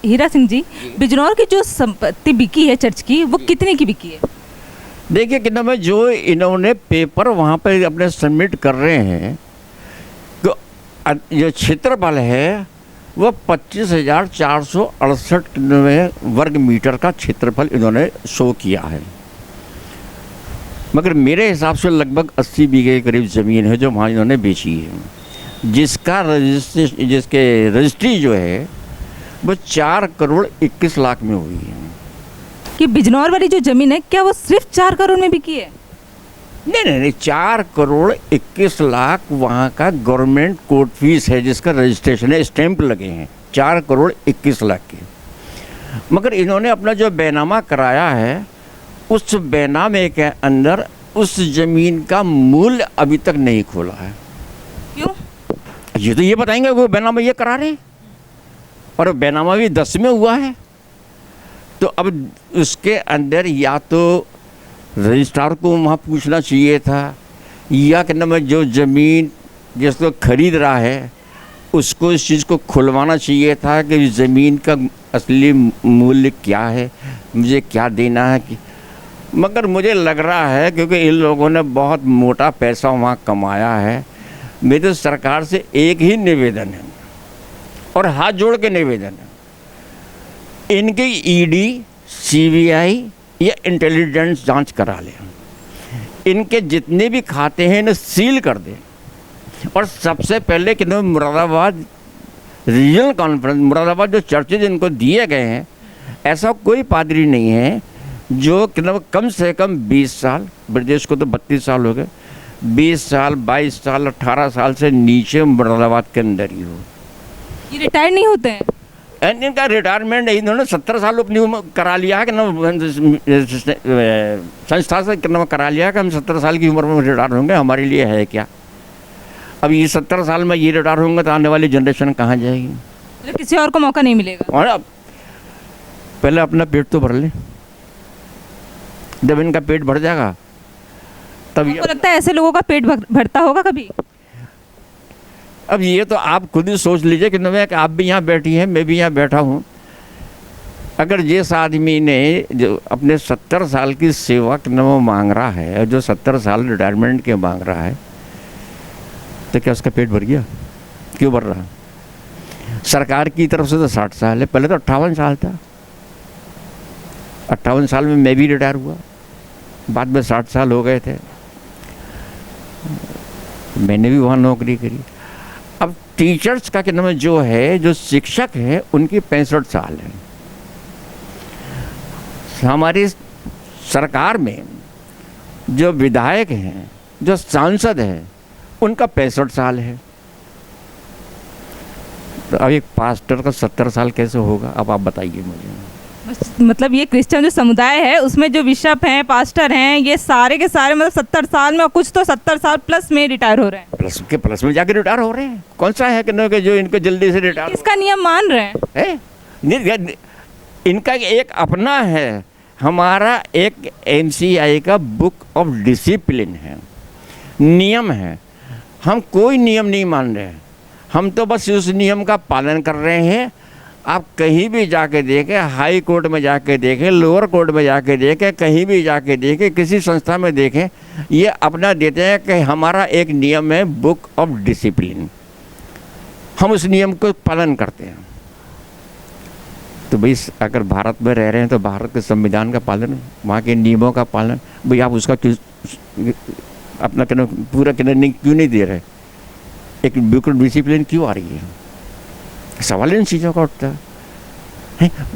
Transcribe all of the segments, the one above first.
हीरा सिंह जी, बिजनौर की जो संपत्ति बिकी है चर्च की, वो कितने की बिकी है? देखिए कि ना, मैं जो इन्होंने पेपर वहाँ पे अपने सबमिट कर रहे हैं, तो जो क्षेत्रफल है वो 25,468 वर्ग मीटर का क्षेत्रफल इन्होंने शो किया है। मगर मेरे हिसाब से लगभग 80 बीघे के करीब ज़मीन है जो वहाँ इन्होंने बेची है, जिसका जिसके रजिस्ट्री जो है वो 4 करोड़ 21 लाख में हुई है। कि बिजनौर वाली जो जमीन है, क्या वो सिर्फ 4 करोड़ में बिकी है? नहीं, 4 करोड़ 21 लाख वहाँ का गवर्नमेंट कोर्ट फीस है, जिसका रजिस्ट्रेशन है, स्टैंप लगे हैं 4 करोड़ 21 लाख के। मगर इन्होंने अपना जो बैनामा कराया है, उस बैनामे के अंदर उस ज़मीन का मूल्य अभी तक नहीं खोला है। क्यों? ये तो ये बताएंगे वो बैनामा ये करा रहे हैं, और बैनामा भी 10 में हुआ है। तो अब उसके अंदर या तो रजिस्ट्रार को वहाँ पूछना चाहिए था, या कि न जो ज़मीन जिसको खरीद रहा है उसको इस चीज़ को खुलवाना चाहिए था कि ज़मीन का असली मूल्य क्या है, मुझे क्या देना है कि। मगर मुझे लग रहा है क्योंकि इन लोगों ने बहुत मोटा पैसा वहाँ कमाया है। मेरे तो सरकार से एक ही निवेदन है, और हाथ जोड़ के निवेदन है, इनकी ईडी, सीबीआई या इंटेलिजेंस जांच करा लें, इनके जितने भी खाते हैं इन्हें सील कर दें। और सबसे पहले कि मुरादाबाद रीजनल कॉन्फ्रेंस, मुरादाबाद जो चर्चेज इनको दिए गए हैं, ऐसा कोई पादरी नहीं है जो कि कम से कम 20 साल, ब्रजेश को तो 32 साल हो गए, 20 साल, 22 साल, 18 साल से नीचे मुरादाबाद के अंदर ही हो। ये रिटायर नहीं होते हैं? इनका रिटायरमेंट इन्होंने 70 साल अपनी उम्र करा लिया है कि ना, संस्था से करा लिया कि हम 70 साल की उम्र में रिटायर होंगे, हमारे लिए है क्या। अब ये 70 साल में ये रिटायर होंगे तो आने वाली जनरेशन कहाँ जाएगी? तो किसी और को मौका नहीं मिलेगा? और अब पहले अपना पेट तो भर लें, जब इनका पेट भर जाएगा तब आपको लगता है ऐसे लोगों का पेट भरता होगा कभी? अब ये तो आप खुद ही सोच लीजिए कि न, कि आप भी यहाँ बैठी हैं, मैं भी यहाँ बैठा हूँ। अगर जिस आदमी ने जो अपने 70 साल की सेवा कि न वो मांग रहा है, जो 70 साल रिटायरमेंट के मांग रहा है, तो क्या उसका पेट भर गया? क्यों भर रहा? सरकार की तरफ से तो 60 साल है, पहले तो 58 साल था। 58 साल में मैं भी रिटायर हुआ, बाद में 60 साल हो गए थे, मैंने भी वहाँ नौकरी करी। अब टीचर्स का क्या नाम है, जो है, जो शिक्षक है, उनकी 65 साल है। हमारी सरकार में जो विधायक हैं, जो सांसद हैं, उनका 65 साल है। तो अब एक पास्टर का 70 साल कैसे होगा? अब आप बताइए मुझे। मतलब ये क्रिश्चियन जो समुदाय है उसमें जो बिशप हैं, पास्टर हैं, ये सारे के सारे मतलब 70 साल में, और कुछ तो 70 साल प्लस में रिटायर हो रहे हैं। प्लस में जाके रिटायर हो रहे हैं। कौन सा है कि जो इनको जल्दी से रिटायर? इसका नियम मान रहे हैं? इनका एक अपना है, हमारा एक MCI का बुक ऑफ डिसिप्लिन है, नियम है। हम कोई नियम नहीं मान रहे हैं, हम तो बस उस नियम का पालन कर रहे हैं। आप कहीं भी जाके देखें, हाई कोर्ट में जाके देखें, लोअर कोर्ट में जाके देखें, कहीं भी जाके देखें, किसी संस्था में देखें, ये अपना देते हैं कि हमारा एक नियम है, बुक ऑफ डिसिप्लिन, हम उस नियम को पालन करते हैं। तो भाई अगर भारत में रह रहे हैं तो भारत के संविधान का पालन, वहाँ के नियमों का पालन, भाई आप उसका क्यों अपना पूरा क्यों नहीं दे रहे? एक बुक ऑफ डिसिप्लिन क्यों आ रही है? सवाल इन चीज़ों का उठता है।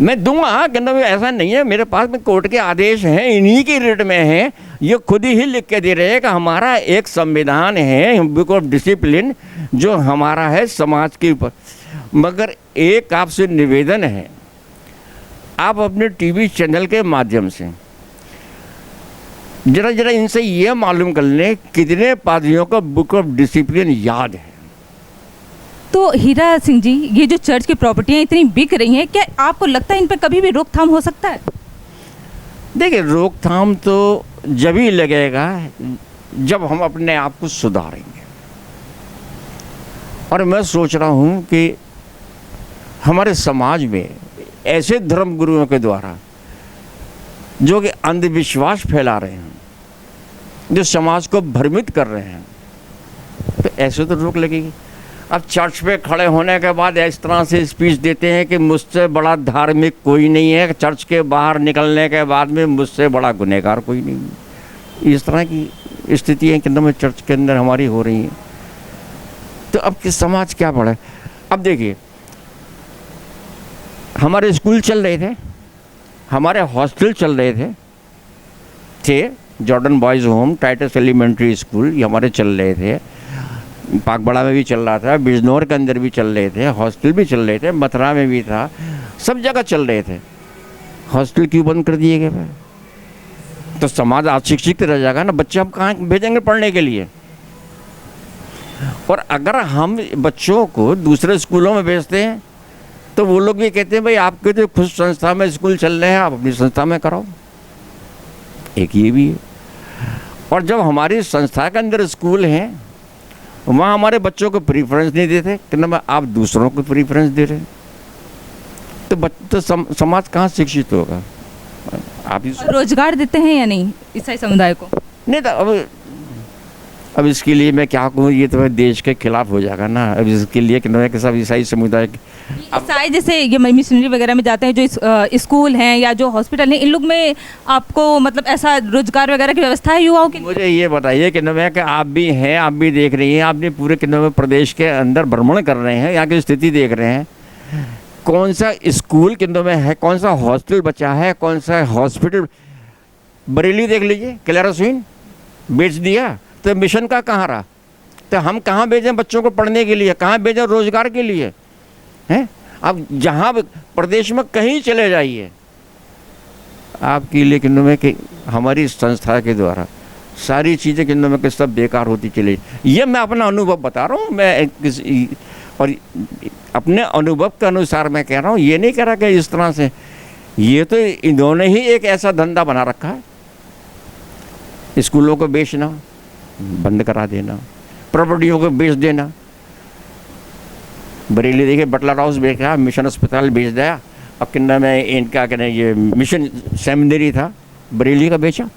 मैं दूंगा कि ऐसा नहीं है, मेरे पास में कोर्ट के आदेश हैं, इन्हीं की रेट में हैं, ये खुद ही लिख के दे रहे हैं कि हमारा एक संविधान है, बुक ऑफ डिसिप्लिन, जो हमारा है समाज के ऊपर। मगर एक आपसे निवेदन है, आप अपने टीवी चैनल के माध्यम से जरा इनसे ये मालूम कर लें कितने पादरियों को बुक ऑफ डिसिप्लिन याद है। तो हीरा सिंह जी, ये जो चर्च की प्रॉपर्टियां इतनी बिक रही हैं, क्या आपको लगता है इन पर कभी भी रोकथाम हो सकता है? देखिए, रोकथाम तो जब ही लगेगा जब हम अपने आप को सुधारेंगे। और मैं सोच रहा हूँ कि हमारे समाज में ऐसे धर्म गुरुओं के द्वारा जो कि अंधविश्वास फैला रहे हैं, जो समाज को भ्रमित कर रहे हैं, तो ऐसे तो रोक लगेगी। अब चर्च पे खड़े होने के बाद इस तरह से स्पीच देते हैं कि मुझसे बड़ा धार्मिक कोई नहीं है, चर्च के बाहर निकलने के बाद में मुझसे बड़ा गुनहगार कोई नहीं है। इस तरह की स्थितियाँ किंतु चर्च के अंदर हमारी हो रही हैं। तो अब किस समाज क्या पढ़े। अब देखिए, हमारे स्कूल चल रहे थे, हमारे हॉस्टल चल रहे थे Jordan boys home, Titus elementary school, ये हमारे चल रहे थे। पाकबड़ा में भी चल रहा था, बिजनौर के अंदर भी चल रहे थे, हॉस्टल भी चल रहे थे, मथुरा में भी था, सब जगह चल रहे थे। हॉस्टल क्यों बंद कर दिए गए भाई? तो समाज अशिक्षित रह जाएगा ना, बच्चे हम कहाँ भेजेंगे पढ़ने के लिए? और अगर हम बच्चों को दूसरे स्कूलों में भेजते हैं तो वो लोग भी कहते हैं भाई आपके तो खुद संस्था में स्कूल चल रहे हैं, आप अपनी संस्था में कराओ। एक ये भी है। और जब हमारी संस्था के अंदर स्कूल हैं, वहाँ हमारे बच्चों को प्रीफरेंस नहीं देते कि ना आप दूसरों को प्रीफरेंस दे रहे हैं, तो समाज कहाँ शिक्षित होगा? आप रोजगार देते हैं या नहीं ईसाई समुदाय को? नहीं, तो अब इसके लिए मैं क्या कहूँ, ये तो देश के खिलाफ हो जाएगा ना। अब इसके लिए कि सब ईसाई समुदाय, ईसाई जैसे ये मिशनरी वगैरह में जाते हैं, जो स्कूल हैं या जो हॉस्पिटल हैं, इन लोग में आपको मतलब ऐसा रोजगार वगैरह की व्यवस्था है युवाओं की? मुझे ये बताइए कि आप भी हैं, आप भी देख रही हैं, आपने पूरे प्रदेश के अंदर भ्रमण कर रहे हैं, यहाँ की स्थिति देख रहे हैं, कौन सा स्कूल में है, कौन सा हॉस्टल बचा है, कौन सा हॉस्पिटल। बरेली देख लीजिए, क्लैरसविन बेच दिया, तो मिशन का कहाँ रहा? तो हम कहाँ भेजें बच्चों को पढ़ने के लिए, कहाँ भेजें रोजगार के लिए? हैं, अब जहाँ प्रदेश में कहीं चले जाइए, आपके लिए कि हमारी संस्था के द्वारा सारी चीज़ें कि सब बेकार होती चली। ये मैं अपना अनुभव बता रहा हूँ, मैं और अपने अनुभव के अनुसार मैं कह रहा हूँ, ये नहीं कह रहा कि इस तरह से। ये तो इन्होंने ही एक ऐसा धंधा बना रखा है, स्कूलों को बेचना, बंद करा देना, प्रॉपर्टियों को बेच देना। बरेली देखिए, बटलर हाउस बेचा, मिशन अस्पताल बेच दिया। अब किन्ना में इनका कहना ये मिशन सेमिनरी था, बरेली का बेचा।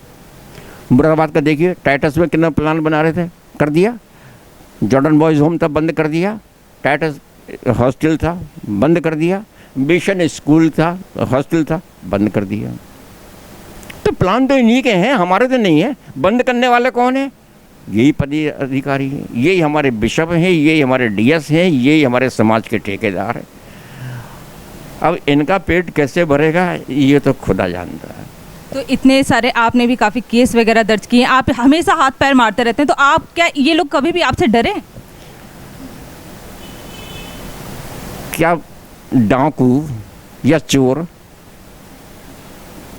मुरादाबाद का देखिए, टाइटस में कितना प्लान बना रहे थे, कर दिया। जॉर्डन बॉयज़ होम था, बंद कर दिया। टाइटस हॉस्टल था, बंद कर दिया। मिशन स्कूल था, हॉस्टल था, बंद कर दिया। तो प्लान तो इन्हीं के हैं, हमारे तो नहीं है। बंद करने वाले कौन है? यही पदी अधिकारी हैं, यही हमारे बिशप हैं, यही हमारे डीएस हैं, यही हमारे समाज के ठेकेदार हैं। अब इनका पेट कैसे भरेगा ये तो खुदा जानता है। तो इतने सारे आपने भी काफ़ी केस वगैरह दर्ज किए, आप हमेशा हाथ पैर मारते रहते हैं, तो आप क्या ये लोग कभी भी आपसे डरे? क्या डाकू या चोर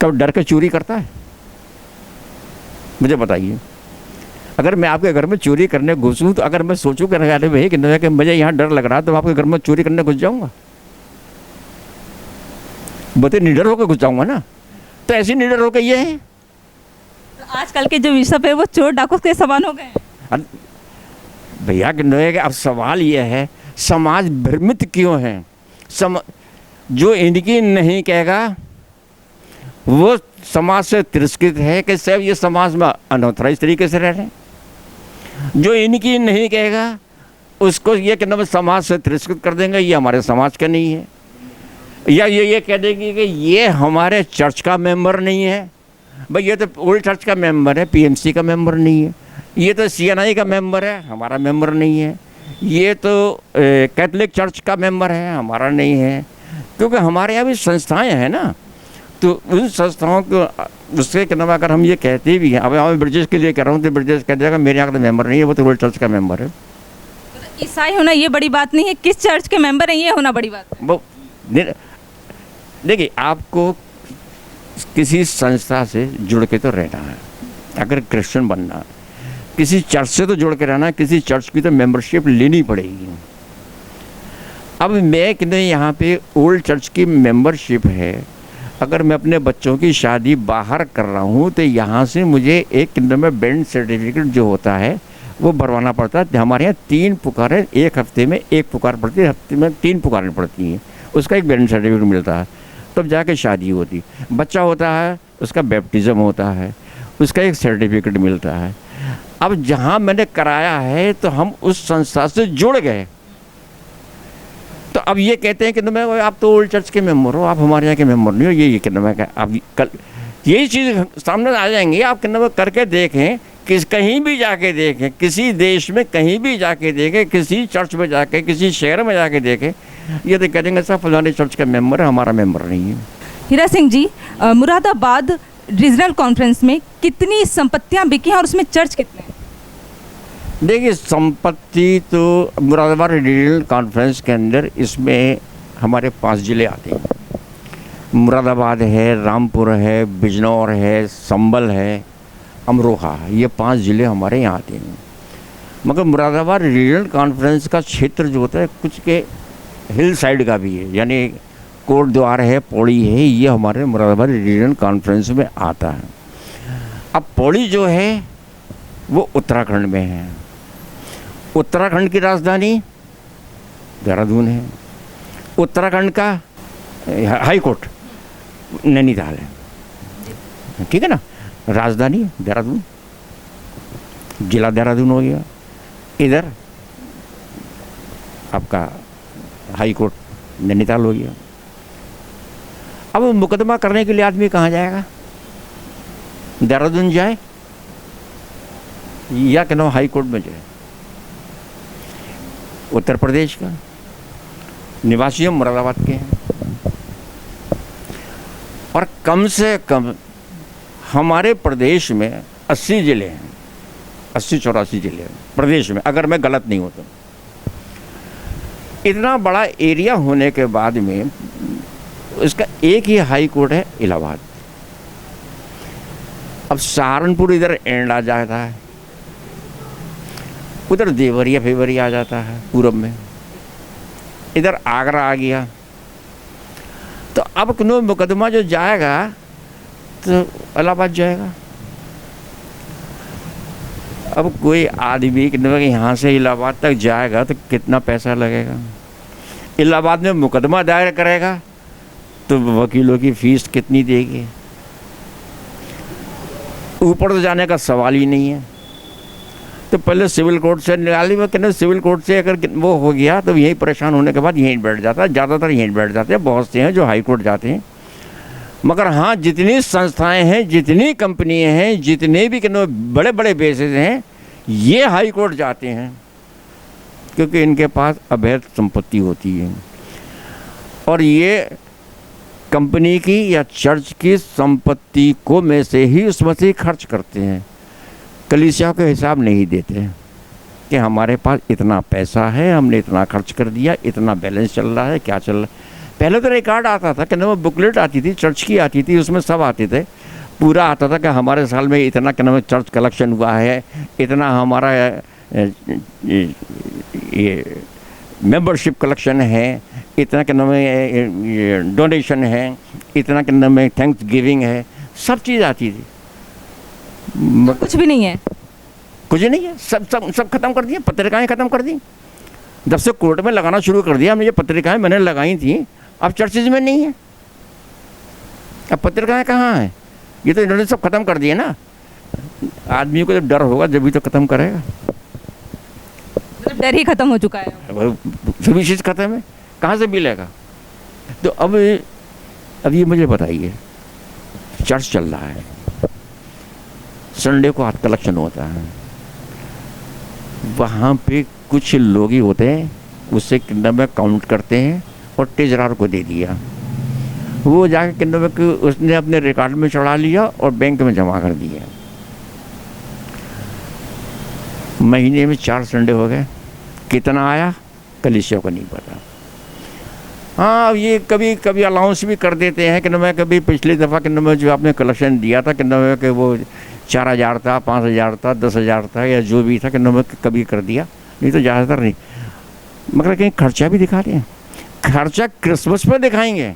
कब डर के चोरी करता है? मुझे बताइए। अगर मैं आपके घर में चोरी करने घुसूँ तो अगर मैं सोचूं कि भाई कि मुझे यहाँ डर लग रहा है, तो आपके घर में चोरी करने घुस जाऊँगा? बताइए, निडर होकर घुस जाऊँगा ना। तो ऐसे निडर होकर ये है। तो आजकल के जो बिशप है वो चोर डाकू के समान हो गए हैं भैया। कि अब सवाल ये है, समाज भ्रमित क्यों है? जो इनकी नहीं कहेगा वो समाज से तिरस्कृत है कि सब ये समाज में अनऑथराइज तरीके से रह रहे हैं। जो इनकी नहीं कहेगा उसको ये कहना समाज से तिरस्कृत कर देंगे, ये हमारे समाज का नहीं है। या ये कह देंगे कि ये हमारे चर्च का मेंबर नहीं है। भाई ये तो ओल्ड चर्च का मेंबर है, पीएमसी का मेंबर नहीं है। ये तो सीएनआई का मेंबर है, हमारा मेंबर नहीं है। ये तो कैथोलिक चर्च का मेंबर है, हमारा नहीं है। क्योंकि हमारे यहाँ भी संस्थाएं हैं ना, तो उन संस्थाओं को उसके नाम अगर हम ये कहते भी हैं, अब मैं ब्रिजेश के लिए कह रहा हूँ तो ब्रिजेश कह देगा मेरे यहाँ का मेंबर नहीं है, वो तो वर्ल्ड चर्च का मेंबर है। ईसाई होना ये बड़ी बात नहीं है, किस चर्च के मेंबर हैं ये होना बड़ी बात है। वो देखिए, आपको किसी संस्था से जुड़ के तो रहना है। अगर क्रिश्चियन बनना है, किसी चर्च से तो जुड़ के रहना है, किसी चर्च की तो मेंबरशिप लेनी पड़ेगी। अब मैं कहते यहाँ पे ओल्ड चर्च की मेंबरशिप है, अगर मैं अपने बच्चों की शादी बाहर कर रहा हूँ तो यहाँ से मुझे एक में बैंड सर्टिफिकेट जो होता है वो भरवाना पड़ता है। हमारे यहाँ 3 पुकारें, एक हफ्ते में 1 पुकार पड़ती है, हफ्ते में 3 पुकारें पड़ती हैं, उसका एक बैंड सर्टिफिकेट मिलता है। तब जाके शादी होती। बच्चा होता है, उसका बैप्टिज्म होता है, उसका एक सर्टिफिकेट मिलता है। अब जहाँ मैंने कराया है तो हम उस संस्था से जुड़ गए। तो अब ये कहते हैं कि मैं आप तो ओल्ड चर्च के मेंबर हो, आप हमारे यहाँ के मेंबर नहीं हो, ये कहना मैं आप कल यही चीज़ सामने आ जाएंगी। आप कहना करके देखें, कहीं भी जाके देखें, किसी देश में कहीं भी जाके देखें, किसी चर्च में जाके, किसी शहर में जाके देखें, ये तो कह देंगे सर फलाने चर्च का मेंबर है, हमारा मेंबर नहीं है। हीरा सिंह जी, मुरादाबाद रीजनल कॉन्फ्रेंस में कितनी संपत्तियां बिकी हैं और उसमें चर्च कितने हैं? देखिए, संपत्ति तो मुरादाबाद रीजनल कॉन्फ्रेंस के अंदर इसमें हमारे 5 ज़िले आते हैं। मुरादाबाद है, रामपुर है, बिजनौर है, संभल है, अमरोहा है, ये 5 ज़िले हमारे यहाँ आते हैं। मगर मुरादाबाद रीजनल कॉन्फ्रेंस का क्षेत्र जो होता है कुछ के हिल साइड का भी है, यानी कोट द्वार है, पौड़ी है, ये हमारे मुरादाबाद रीजनल कॉन्फ्रेंस में आता है। अब पौड़ी जो है वो उत्तराखंड में है। उत्तराखंड की राजधानी देहरादून है। उत्तराखंड का हाई कोर्ट नैनीताल है, ठीक है ना। राजधानी देहरादून, जिला देहरादून हो गया। इधर आपका हाई कोर्ट नैनीताल हो गया। अब मुकदमा करने के लिए आदमी कहाँ जाएगा? देहरादून जाए या क्या नाम हाई कोर्ट में जाए? उत्तर प्रदेश का निवासी हम मुरादाबाद के हैं, और कम से कम हमारे प्रदेश में 80 ज़िले हैं, 80-84 ज़िले हैं प्रदेश में, अगर मैं गलत नहीं हूँ तो। इतना बड़ा एरिया होने के बाद में इसका एक ही हाई कोर्ट है, इलाहाबाद। अब सहारनपुर इधर एंड आ जाता है, उधर देवरिया फेवरिया आ जाता है पूरब में, इधर आगरा आ गया। तो अब क्यों मुकदमा जो जाएगा तो इलाहाबाद जाएगा। अब कोई आदमी यहाँ से इलाहाबाद तक जाएगा तो कितना पैसा लगेगा? इलाहाबाद में मुकदमा दायर करेगा तो वकीलों की फीस कितनी देगी? ऊपर तो जाने का सवाल ही नहीं है। तो पहले सिविल कोर्ट से निकाली, वो कहते सिविल कोर्ट से अगर वो हो गया तो यहीं परेशान होने के बाद यहीं बैठ जाता है। ज़्यादातर यहीं बैठ जाते हैं, बहुत से हैं जो हाई कोर्ट जाते हैं। मगर हाँ, जितनी संस्थाएं हैं, जितनी कंपनियां हैं, जितने भी बड़े बड़े बेसिस हैं, ये हाई कोर्ट जाते हैं, क्योंकि इनके पास अवैध संपत्ति होती है और ये कंपनी की या चर्च की संपत्ति को में से ही उसमें से खर्च करते हैं। कलीसिया को हिसाब नहीं देते कि हमारे पास इतना पैसा है, हमने इतना खर्च कर दिया, इतना बैलेंस चल रहा है, क्या चल रहा है। पहले तो रिकॉर्ड आता था कि वो बुकलेट आती थी, चर्च की आती थी, उसमें सब आते थे, पूरा आता था कि हमारे साल में इतना क्या चर्च कलेक्शन हुआ है, इतना हमारा ये मेंबरशिप कलेक्शन है, इतना क्या नाम है डोनेशन है, इतना क्या नाम है थैंक्स गिविंग है, सब चीज़ आती थी। कुछ भी नहीं है, कुछ नहीं है, सब खत्म कर दिया, पत्रिकाएं खत्म कर दी। जब से कोर्ट में लगाना शुरू कर दिया हमने, ये पत्रिकाएं मैंने लगाई थी, अब चर्चेज में नहीं है। अब पत्रिकाएं कहाँ हैं? ये तो इन्होंने सब खत्म कर दिए ना। आदमी को जब डर होगा जब भी तो खत्म करेगा। डर ही खत्म हो चुका है, सभी चीज़ खत्म है, कहाँ से मिलेगा? तो अब ये मुझे बताइए, चर्च चल रहा है, संडे को हाथ कलेक्शन होता है, वहाँ पे कुछ लोग ही होते हैं, उससे किन्नर में काउंट करते हैं और ट्रेजरर को दे दिया, वो जाके किन्नर में उसने अपने रिकॉर्ड में चढ़ा लिया और बैंक में जमा कर दिया। महीने में 4 संडे हो गए, कितना आया कलीसिया को नहीं पता। हाँ, ये कभी कभी अलाउंस भी कर देते हैं कि मैं कभी पिछली दफ़ा कि मैं जो आपने कलेक्शन दिया था कि वो 4,000 था, 5,000 था, 10,000 था, या जो भी था कि मैं कभी कर दिया, नहीं तो ज़्यादातर नहीं। मगर कहीं खर्चा भी दिखा रहे हैं। खर्चा क्रिसमस पे दिखाएंगे,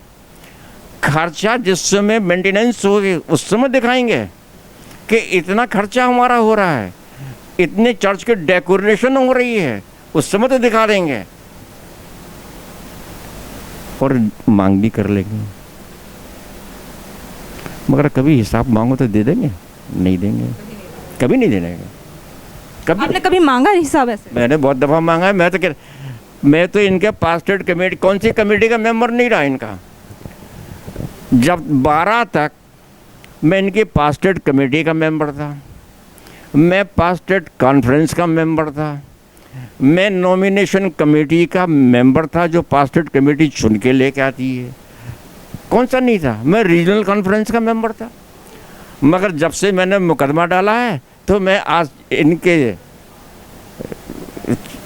खर्चा जिस समय मेंटेनेंस होगी उस समय दिखाएंगे कि इतना खर्चा हमारा हो रहा है, इतने चर्च के डेकोरेशन हो रही है, उस समय तो दिखा देंगे और मांग भी कर लेंगे। मगर कभी हिसाब मांगो तो दे देंगे? नहीं देंगे, कभी नहीं देंगे। कभी आपने कभी मांगा हिसाब ऐसे? मैंने बहुत दफ़ा मांगा है। मैं तो इनके पास्टेड कमेटी, कौन सी कमेटी का मेंबर नहीं रहा इनका। जब 12 तक मैं इनकी पास्टेड कमेटी का मेंबर था, मैं पास्टेड कॉन्फ्रेंस का मेंबर था, मैं नॉमिनेशन कमेटी का मेंबर था जो पास्टेड कमेटी चुन के लेके आती है। कौन सा नहीं था? मैं रीजनल कॉन्फ्रेंस का मेंबर था। मगर जब से मैंने मुकदमा डाला है तो मैं आज इनके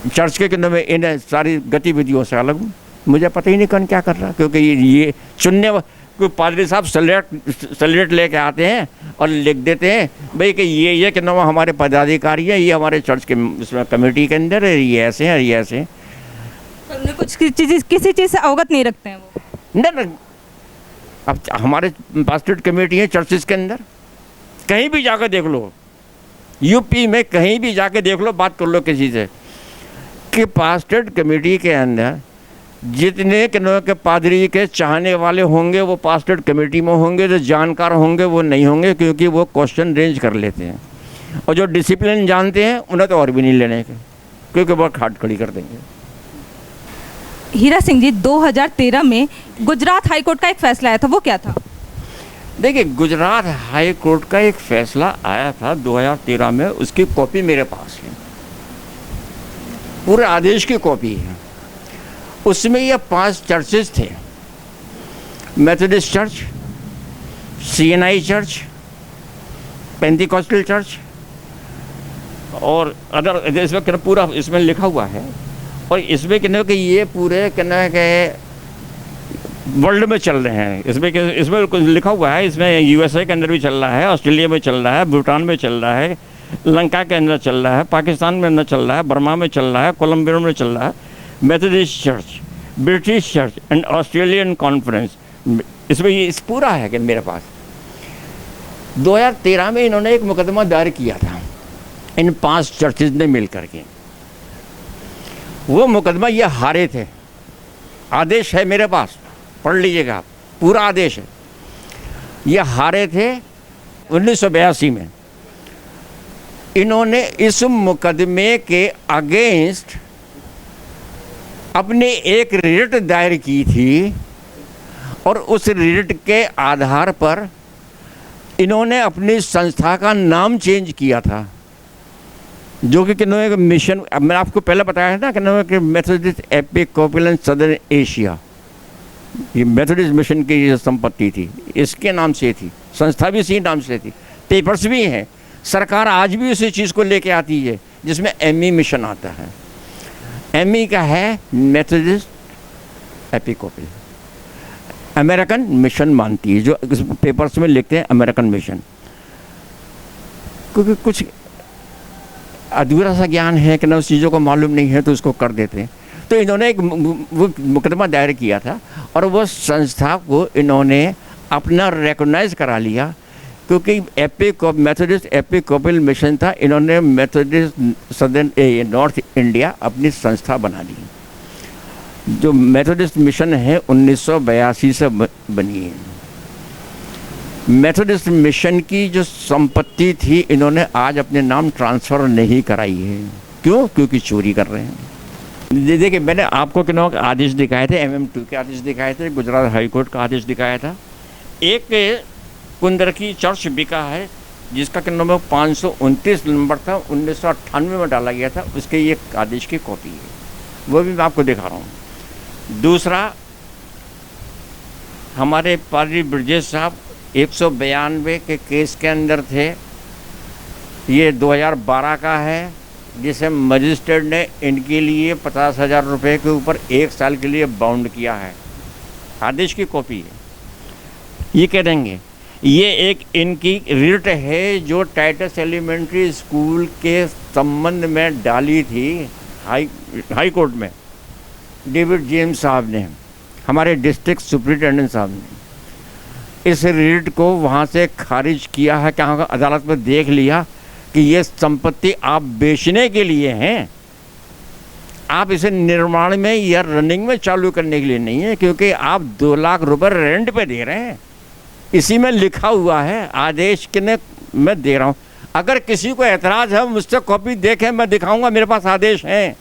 चर्च के में इन सारी गतिविधियों से अलग हूँ। मुझे पता ही नहीं कौन क्या कर रहा, क्योंकि ये चुनने कोई पादरी साहब सलेट लेके आते हैं और लिख देते हैं भाई कि ये कि नवा हमारे पदाधिकारी हैं, ये हमारे चर्च के उसमें कमेटी के अंदर है, ये ऐसे हैं, ये ऐसे हैं। पर उन्हें कुछ किसी चीज़ से अवगत नहीं रखते हैं वो। नहीं, अब हमारे पास्टेड कमेटी है चर्चेस के अंदर, कहीं भी जाकर देख लो, यूपी में कहीं भी जाके देख लो, बात कर लो किसी से कि पास्टेड कमेटी के अंदर जितने के पादरी के चाहने वाले होंगे वो पास्टेड कमेटी में होंगे, जो जानकार होंगे वो नहीं होंगे, क्योंकि वो क्वेश्चन रेंज कर लेते हैं। और जो डिसिप्लिन जानते हैं उन्हें तो और भी नहीं लेने के, क्योंकि वो खाट खड़ी कर देंगे। हीरा सिंह जी, 2013 में गुजरात हाई कोर्ट का एक फैसला आया था, वो क्या था? देखिए, गुजरात हाई कोर्ट का एक फैसला आया था 2013 में, उसकी कॉपी मेरे पास है, पूरे आदेश की कॉपी है। उसमें ये 5 चर्चेस थे, Methodist church, CNI church, Pentecostal church और अदर, इसमें पूरा इसमें लिखा हुआ है। और इसमें कहने कि ये पूरे कहने के वर्ल्ड में चल रहे हैं। इसमें कुछ लिखा हुआ है, इसमें यूएसए के अंदर भी चल रहा है, ऑस्ट्रेलिया में चल रहा है, भूटान में चल रहा है, लंका के अंदर चल रहा है, पाकिस्तान में अंदर चल रहा है, बर्मा में चल रहा है, कोलंबिया में चल रहा है, Methodist church, British church and Australian conference. इसमें ये इस पूरा है कि मेरे पास 2013 में इन्होंने एक मुकदमा दायर किया था इन 5 चर्चेज ने मिल करके। वो मुकदमा ये हारे थे। आदेश है मेरे पास, पढ़ लीजिएगा आप, पूरा आदेश है। ये हारे थे 1982 में। इन्होंने इस मुकदमे के अगेंस्ट अपनी एक रिट दायर की थी और उस रिट के आधार पर इन्होंने अपनी संस्था का नाम चेंज किया था, जो कि किन्होंने मिशन, अब मैं आपको पहले बताया था कि मेथोडिस्ट एपिस्कोपल सदर्न एशिया, ये मेथोडिस्ट मिशन की ये संपत्ति थी, इसके नाम से थी, संस्था भी इसी नाम से थी, पेपर्स भी हैं। सरकार आज भी उसी चीज़ को लेके आती है जिसमें एमई मिशन आता है। एमई का है मेथोडिस्ट एपिस्कोपल, अमेरिकन मिशन मानती है, जो पेपर्स में लिखते हैं अमेरिकन मिशन। क्योंकि कुछ अधूरा सा ज्ञान है कि ना उस चीज़ों को मालूम नहीं है तो उसको कर देते हैं। तो इन्होंने एक मुकदमा दायर किया था और वो संस्था को इन्होंने अपना रिकॉग्नाइज करा लिया, क्योंकि मेथोडिस्ट एपिस्कोपल मिशन था। इन्होंने मेथोडिस्ट सदर्न नॉर्थ इंडिया अपनी संस्था बना ली। जो मेथोडिस्ट मिशन है 1982 से बनी है। मेथोडिस्ट मिशन की जो संपत्ति थी इन्होंने आज अपने नाम ट्रांसफ़र नहीं कराई है। क्यों? क्योंकि चोरी कर रहे हैं। देखिए, मैंने आपको किन्हों के आदेश दिखाए थे, MM2 के आदेश दिखाए थे, गुजरात हाई कोर्ट का आदेश दिखाया था। एक कुंदर की चर्च बिका है जिसका कि नंबर 529 नंबर था, 1998 में डाला गया था, उसके ये आदेश की कॉपी है, वो भी मैं आपको दिखा रहा हूँ। दूसरा, हमारे पादरी ब्रजेश साहब 192 के केस के अंदर थे, ये 2012 का है, जिसे मजिस्ट्रेट ने इनके लिए 50,000 रुपये के ऊपर 1 साल के लिए बाउंड किया है। आदेश की कॉपी है। ये कह देंगे ये एक इनकी रिट है जो टाइटस एलिमेंट्री स्कूल के संबंध में डाली थी हाई कोर्ट में। डेविड जेम्स साहब ने, हमारे डिस्ट्रिक्ट सुपरिटेंडेंट साहब ने इस रिट को वहाँ से खारिज किया है। क्या अदालत में देख लिया कि ये संपत्ति आप बेचने के लिए हैं, आप इसे निर्माण में या रनिंग में चालू करने के लिए नहीं है, क्योंकि आप 2 लाख रुपए रेंट पे दे रहे हैं। इसी में लिखा हुआ है, आदेश के ने मैं दे रहा हूँ। अगर किसी को एतराज़ है मुझसे कॉपी देखें, मैं दिखाऊंगा, मेरे पास आदेश हैं।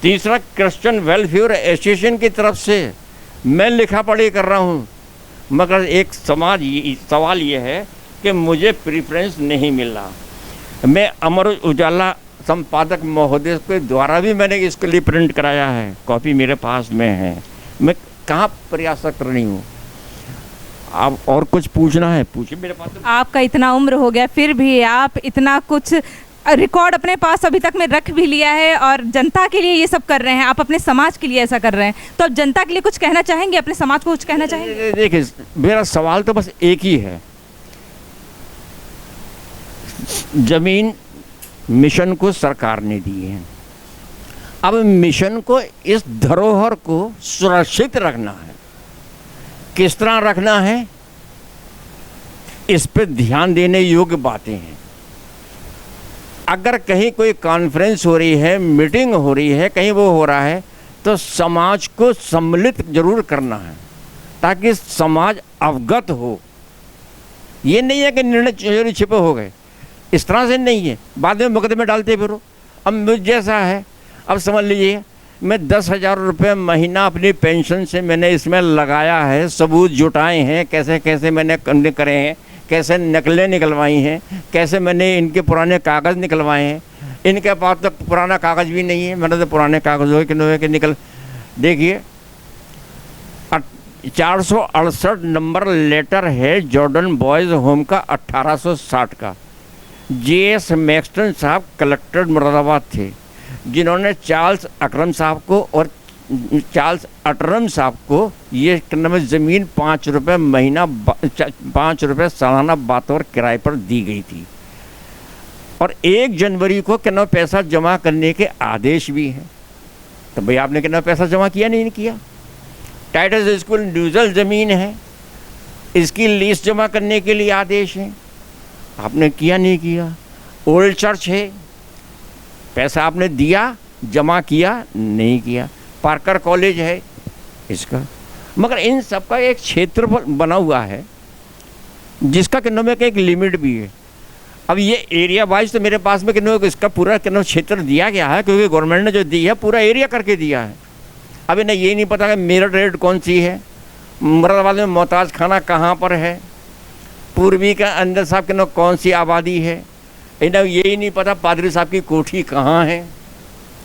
तीसरा, क्रिश्चियन वेलफेयर एसोसिएशन की तरफ से मैं लिखा पढ़ी कर रहा हूँ, मगर एक सवाल ये है कि मुझे प्रेफरेंस नहीं मिल रहा। मैं अमर उजाला संपादक महोदय के द्वारा भी मैंने इसके लिए प्रिंट कराया है, कॉपी मेरे पास में है। मैं कहाँ प्रयास कर रही हूँ। आप और कुछ पूछना है पूछिए, मेरे पास आपका इतना उम्र हो गया फिर भी आप इतना कुछ रिकॉर्ड अपने पास अभी तक में रख भी लिया है और जनता के लिए ये सब कर रहे हैं, आप अपने समाज के लिए ऐसा कर रहे हैं, तो आप जनता के लिए कुछ कहना चाहेंगे, अपने समाज को कुछ कहना चाहेंगे? देखिए, मेरा सवाल तो बस एक ही है, जमीन मिशन को सरकार ने दी है, अब मिशन को इस धरोहर को सुरक्षित रखना है। किस तरह रखना है, इस पे ध्यान देने योग्य बातें हैं। अगर कहीं कोई कॉन्फ्रेंस हो रही है, मीटिंग हो रही है, कहीं वो हो रहा है, तो समाज को सम्मिलित जरूर करना है ताकि समाज अवगत हो। ये नहीं है कि निर्णय चोरी छिपे हो गए, इस तरह से नहीं है, बाद में मुकदमे डालते फिरो। अब मुझ जैसा है, अब समझ लीजिए मैं 10,000 रुपये महीना अपनी पेंशन से मैंने इसमें लगाया है, सबूत जुटाए हैं, कैसे कैसे मैंने करे हैं, कैसे नकलें निकलवाई हैं, कैसे मैंने इनके पुराने कागज़ निकलवाए हैं। इनके पास तो पुराना कागज़ भी नहीं है, मैंने तो पुराने कागज़ हो के निकल। देखिए 468 नंबर लेटर है जॉर्डन बॉयज़ होम का 1860 का। J.S. मैक्सटन साहब कलेक्टर मुरादाबाद थे, जिन्होंने चार्ल्स अकरम साहब को और चार्ल्स अटरम साहब को ये ज़मीन 5 रुपये महीना 5 रुपये सालाना बतौर किराए पर दी गई थी, और 1 जनवरी को पैसा जमा करने के आदेश भी हैं। तो भाई आपने पैसा जमा किया नहीं किया? टाइटस स्कूल न्यूजल ज़मीन है, इसकी लीज जमा करने के लिए आदेश है, आपने किया नहीं किया। ओल्ड चर्च है, पैसा आपने दिया, जमा किया नहीं किया। पार्कर कॉलेज है इसका, मगर इन सब का एक क्षेत्र बना हुआ है जिसका में एक लिमिट भी है। अब ये एरिया वाइज तो मेरे पास में इसका पूरा क्षेत्र दिया गया है, क्योंकि गवर्नमेंट ने जो दी है पूरा एरिया करके दिया है। अब इन्हें ये नहीं पता कि मेरठ रेड कौन सी है, मुरादाबाद में मोहताज खाना कहाँ पर है, पूर्वी का अंदर साहब के कौन सी आबादी है, इन्हें यही नहीं पता पादरी साहब की कोठी कहाँ है,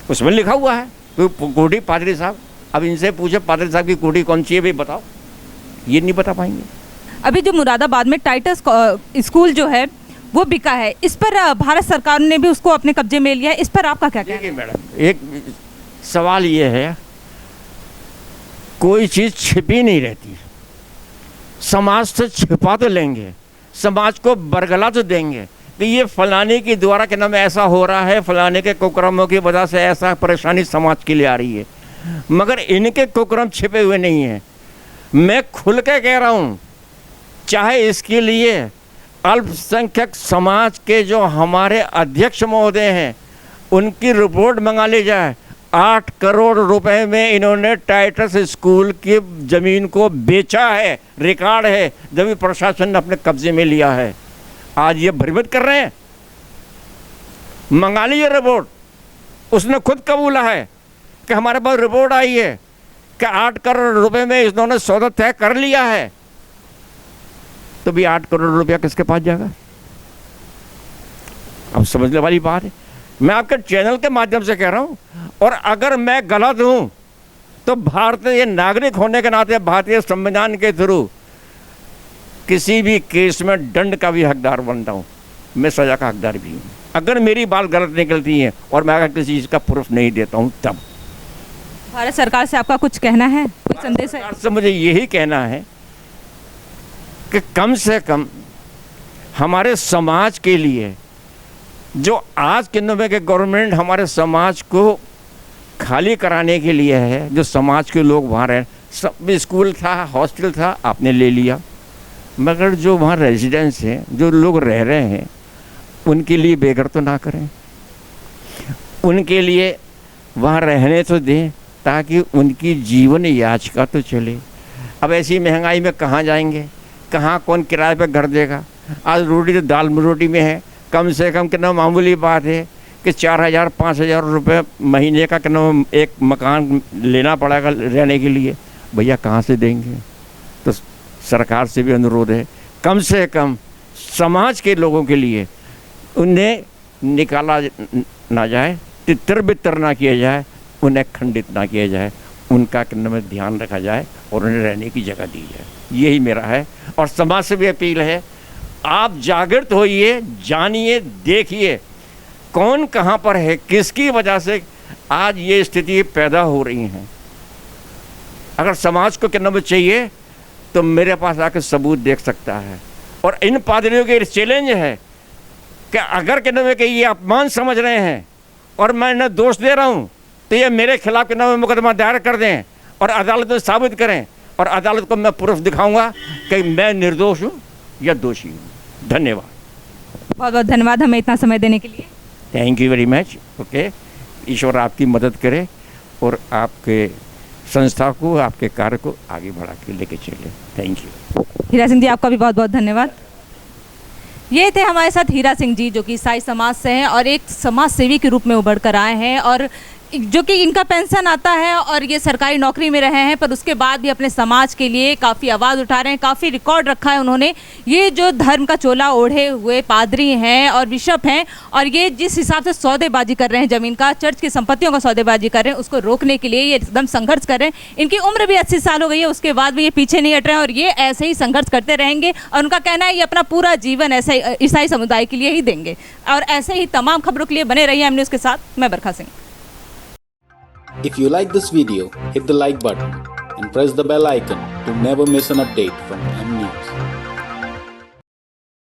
उसमें लिखा हुआ है कोठी पादरी साहब। अब इनसे पूछे पादरी साहब की कोठी कौन सी है, भाई बताओ, ये नहीं बता पाएंगे। अभी जो मुरादाबाद में टाइटस स्कूल जो है वो बिका है, इस पर भारत सरकार ने भी उसको अपने कब्जे में लिया है, इस पर आपका क्या कहना है? देखिए मैडम, एक सवाल ये है, कोई चीज़ छिपी नहीं रहती, समाज से छिपा तो लेंगे, समाज को बरगला तो देंगे कि ये फलाने की द्वारा के नाम ऐसा हो रहा है, फलाने के कुकर्मों की वजह से ऐसा परेशानी समाज के लिए आ रही है, मगर इनके कुकर्म छिपे हुए नहीं हैं। मैं खुल के कह रहा हूँ, चाहे इसके लिए अल्पसंख्यक समाज के जो हमारे अध्यक्ष महोदय हैं उनकी रिपोर्ट मंगा ली जाए। 8 करोड़ रुपए में इन्होंने टाइटस स्कूल की ज़मीन को बेचा है, रिकॉर्ड है, जब भी प्रशासन ने अपने कब्जे में लिया है। आज ये भ्रमित कर रहे हैं, मंगा लीजिए रिपोर्ट। उसने खुद कबूला है कि हमारे पास रिपोर्ट आई है कि 8 करोड़ रुपए में इन्होंने सौदा तय कर लिया है। तो भी 8 करोड़ रुपया किसके पास जाएगा? अब समझने वाली बात है। मैं आपके चैनल के माध्यम से कह रहा हूं, और अगर मैं गलत हूं तो भारतीय नागरिक होने के नाते भारतीय संविधान के थ्रू किसी भी केस में दंड का भी हकदार बनता हूं, मैं सजा का हकदार भी हूं। अगर मेरी बात गलत निकलती है और मैं अगर किसी चीज़ का प्रूफ नहीं देता हूं तब। भारत सरकार से आपका कुछ कहना है, कोई संदेश है? सरकार से मुझे यही कहना है कि कम से कम हमारे समाज के लिए, जो आज के नंबर के गवर्नमेंट हमारे समाज को खाली कराने के लिए है, जो समाज के लोग वहाँ रहे, सब स्कूल था, हॉस्टल था, आपने ले लिया, मगर जो वहाँ रेजिडेंस हैं, जो लोग रह रहे हैं, उनके लिए बेघर तो ना करें, उनके लिए वहाँ रहने तो दें ताकि उनकी जीवन याचिका तो चले। अब ऐसी महंगाई में कहाँ जाएंगे, कहाँ कौन किराए पे घर देगा। आज रोटी तो दाल रोटी में है। कम से कम कितना मामूली बात है कि 4,000 5,000 रुपये महीने का कितना एक मकान लेना पड़ेगा रहने के लिए। भैया कहाँ से देंगे। तो सरकार से भी अनुरोध है कम से कम समाज के लोगों के लिए उन्हें निकाला ना जाए, तितर बितर ना किया जाए, उन्हें खंडित ना किया जाए, उनका में ध्यान रखा जाए और उन्हें रहने की जगह दी जाए। यही मेरा है। और समाज से भी अपील है, आप जागृत होइए, जानिए, देखिए कौन कहाँ पर है, किसकी वजह से आज ये स्थिति पैदा हो रही हैं। अगर समाज को कितना चाहिए तो मेरे पास आकर सबूत देख सकता है। और इन पादरियों के चैलेंज है कि अगर कितना कि ये अपमान समझ रहे हैं और मैं इन्हें दोष दे रहा हूँ तो ये मेरे खिलाफ कितना मुकदमा दायर कर दें और अदालत में साबित करें, और अदालत को मैं प्रूफ दिखाऊंगा कि मैं निर्दोष हूँ या दोषी हूँ। धन्यवाद। बहुत बहुत धन्यवाद हमें इतना समय देने के लिए। Thank you very much. Okay, ईश्वर आपकी मदद करे और आपके संस्था को, आपके कार्य को आगे बढ़ा के लेके चले। Thank you. हीरा सिंह जी, आपका भी बहुत बहुत धन्यवाद। ये थे हमारे साथ हीरा सिंह जी, जो कि ईसाई समाज से हैं और एक समाज सेवी के रूप में उभर कर आए हैं, और जो कि इनका पेंशन आता है और ये सरकारी नौकरी में रहे हैं, पर उसके बाद भी अपने समाज के लिए काफ़ी आवाज़ उठा रहे हैं, काफ़ी रिकॉर्ड रखा है उन्होंने। ये जो धर्म का चोला ओढ़े हुए पादरी हैं और बिशप हैं, और ये जिस हिसाब से सौदेबाजी कर रहे हैं, ज़मीन का, चर्च की संपत्तियों का सौदेबाजी कर रहे हैं, उसको रोकने के लिए ये एकदम संघर्ष कर रहे हैं। इनकी उम्र भी 80 साल हो गई है, उसके बाद भी ये पीछे नहीं हट रहे हैं और ये ऐसे ही संघर्ष करते रहेंगे। और उनका कहना है ये अपना पूरा जीवन ऐसे ईसाई समुदाय के लिए ही देंगे। और ऐसे ही तमाम खबरों के लिए बने रहिए एम न्यूज़ के साथ। मैं बरखा Singh. If you like this video, hit the like button and press the bell icon to never miss an update from M News.